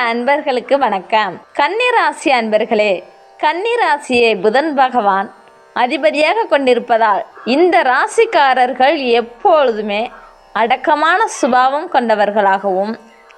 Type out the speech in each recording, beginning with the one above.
அன்பர்களுக்கு வணக்கம். கன்னிராசி அன்பர்களே, கன்னிராசியை புதன் பகவான் அதிபதியாக கொண்டிருப்பதால் இந்த ராசிக்காரர்கள் எப்பொழுதுமே அடக்கமான சுபாவம் கொண்டவர்களாகவும்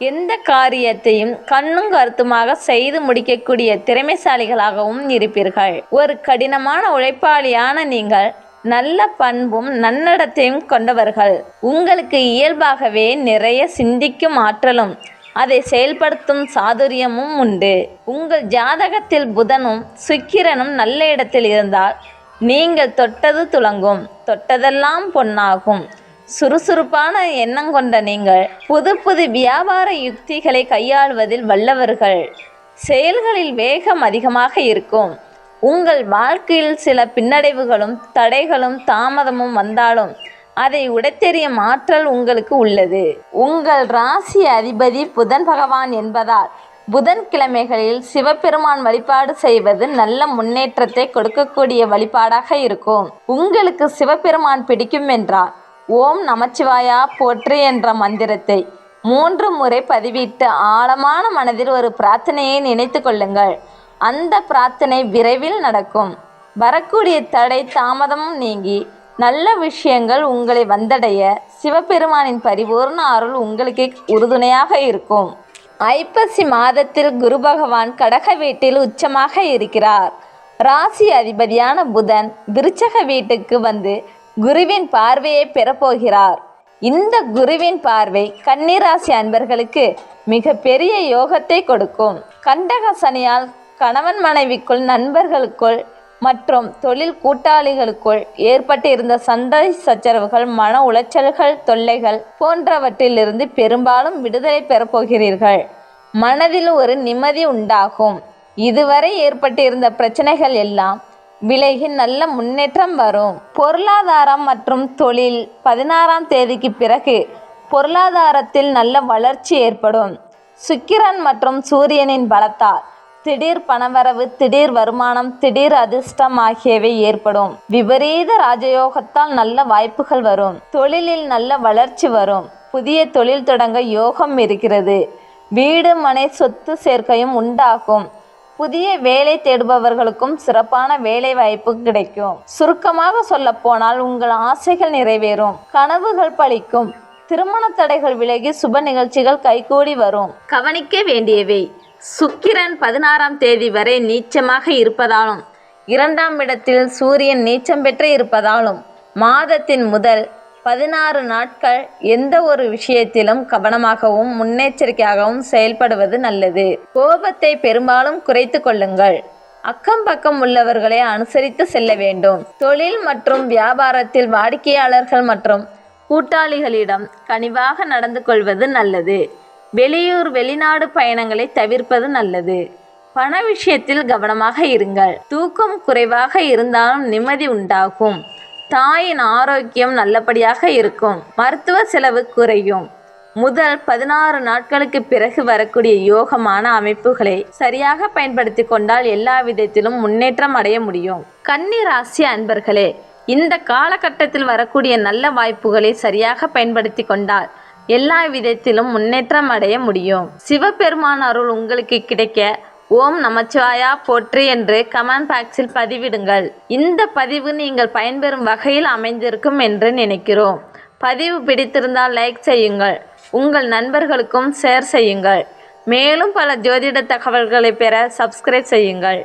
எந்த காரியத்தையும் கண்ணும் கருத்துமாக செய்து முடிக்கக்கூடிய திறமைசாலிகளாகவும் இருப்பீர்கள். ஒரு கடினமான உழைப்பாளியான நீங்கள் நல்ல பண்பும் நன்னடத்தையும் கொண்டவர்கள். உங்களுக்கு இயல்பாகவே நிறைய சிந்திக்கும் ஆற்றலும் அதை செயல்படுத்தும் சாதுரியமும் உண்டு. உங்கள் ஜாதகத்தில் புதனும் சுக்கிரனும் நல்ல இடத்தில் இருந்தால் நீங்கள் தொட்டது துலங்கும், தொட்டதெல்லாம் பொன்னாகும். சுறுசுறுப்பான எண்ணம் கொண்ட நீங்கள் புது புது வியாபார யுக்திகளை கையாள்வதில் வல்லவர்கள். செயல்களில் வேகம் அதிகமாக இருக்கும். உங்கள் வாழ்க்கையில் சில பின்னடைவுகளும் தடைகளும் தாமதமும் வந்தாலும் அதை உடைத்தெறியும் ஆற்றல் உங்களுக்கு உள்ளது. உங்கள் ராசி அதிபதி புதன் பகவான் என்பதால் புதன்கிழமைகளில் சிவபெருமான் வழிபாடு செய்வது நல்ல முன்னேற்றத்தை கொடுக்கக்கூடிய வழிபாடாக இருக்கும். உங்களுக்கு சிவபெருமான் பிடிக்கும் என்றால் ஓம் நமச்சிவாயா போற்றி என்ற மந்திரத்தை 3 முறை பதிவிட்டு ஆழமான மனதில் ஒரு பிரார்த்தனையை நினைத்து கொள்ளுங்கள். அந்த பிரார்த்தனை விரைவில் நடக்கும். வரக்கூடிய தடை தாமதமும் நீங்கி நல்ல விஷயங்கள் உங்களை வந்தடைய சிவபெருமானின் பரிபூர்ண அருள் உங்களுக்கு உறுதுணையாக இருக்கும். ஐப்பசி மாதத்தில் குரு பகவான் கடக வீட்டில் உச்சமாக இருக்கிறார். ராசி அதிபதியான புதன் விருச்சக வீட்டுக்கு வந்து குருவின் பார்வையை பெறப்போகிறார். இந்த குருவின் பார்வை கன்னிராசி அன்பர்களுக்கு மிக பெரிய யோகத்தை கொடுக்கும். கண்டக சனியால் கணவன் மனைவிக்குள், நண்பர்களுக்குள் மற்றும் தொழில் கூட்டாளிகளுக்குள் ஏற்பட்டிருந்த சண்டை சச்சரவுகள், மன உளைச்சல்கள், தொல்லைகள் போன்றவற்றிலிருந்து பெரும்பாலும் விடுதலை பெறப்போகிறீர்கள். மனதில் ஒரு நிம்மதி உண்டாகும். இதுவரை ஏற்பட்டிருந்த பிரச்சனைகள் எல்லாம் விலகி நல்ல முன்னேற்றம் வரும். பொருளாதாரம் மற்றும் தொழில் 16ஆம் தேதிக்கு பிறகு பொருளாதாரத்தில் நல்ல வளர்ச்சி ஏற்படும். சுக்கிரன் மற்றும் சூரியனின் பலத்தால் திடீர் பணவரவு, திடீர் வருமானம், திடீர் அதிர்ஷ்டம் ஆகியவை ஏற்படும். விபரீத ராஜயோகத்தால் நல்ல வாய்ப்புகள் வரும். தொழிலில் நல்ல வளர்ச்சி வரும். புதிய தொழில் தொடங்க யோகம் இருக்கிறது. வீடு மனை சொத்து சேர்க்கையும் உண்டாகும். புதிய வேலை தேடுபவர்களுக்கும் சிறப்பான வேலை வாய்ப்பு கிடைக்கும். சுருக்கமாக சொல்ல போனால் உங்கள் ஆசைகள் நிறைவேறும், கனவுகள் பலிக்கும், திருமண தடைகள் விலகி சுப நிகழ்ச்சிகள் கைகூடி வரும். கவனிக்க வேண்டியவை: சுக்கிரன் 16ஆம் தேதி வரை நீச்சமாக இருப்பதாலும் 2ஆம் இடத்தில் சூரியன் நீச்சம் பெற்று இருப்பதாலும் மாதத்தின் முதல் 16 நாட்கள் எந்த ஒரு விஷயத்திலும் கவனமாகவும் முன்னெச்சரிக்கையாகவும் செயல்படுவது நல்லது. கோபத்தை பெரும்பாலும் குறைத்து கொள்ளுங்கள். அக்கம் பக்கம் உள்ளவர்களை அனுசரித்து செல்ல வேண்டும். தொழில் மற்றும் வியாபாரத்தில் வாடிக்கையாளர்கள் மற்றும் கூட்டாளிகளிடம் கனிவாக நடந்து கொள்வது நல்லது. வெளியூர் வெளிநாடு பயணங்களை தவிர்ப்பது நல்லது. பண விஷயத்தில் கவனமாக இருங்கள். தூக்கம் குறைவாக இருந்தாலும் நிம்மதி உண்டாகும். தாயின் ஆரோக்கியம் நல்லபடியாக இருக்கும். மருத்துவ செலவு குறையும். முதல் 16 நாட்களுக்கு பிறகு வரக்கூடிய யோகமான அமைப்புகளை சரியாக பயன்படுத்தி கொண்டால் எல்லா விதத்திலும் முன்னேற்றம் அடைய முடியும். கன்னி ராசி அன்பர்களே, இந்த காலகட்டத்தில் வரக்கூடிய நல்ல வாய்ப்புகளை சரியாக பயன்படுத்தி கொண்டால் எல்லா விதத்திலும் முன்னேற்றம் அடைய முடியும். சிவபெருமான் அருள் உங்களுக்கு கிடைக்க ஓம் நமச்சிவாயா போற்றி என்று கமெண்ட் பாக்ஸில் பதிவிடுங்கள். இந்த பதிவு நீங்கள் பயன்பெறும் வகையில் அமைந்திருக்கும் என்று நினைக்கிறோம். பதிவு பிடித்திருந்தால் லைக் செய்யுங்கள். உங்கள் நண்பர்களுக்கும் ஷேர் செய்யுங்கள். மேலும் பல ஜோதிட தகவல்களை பெற சப்ஸ்கிரைப் செய்யுங்கள்.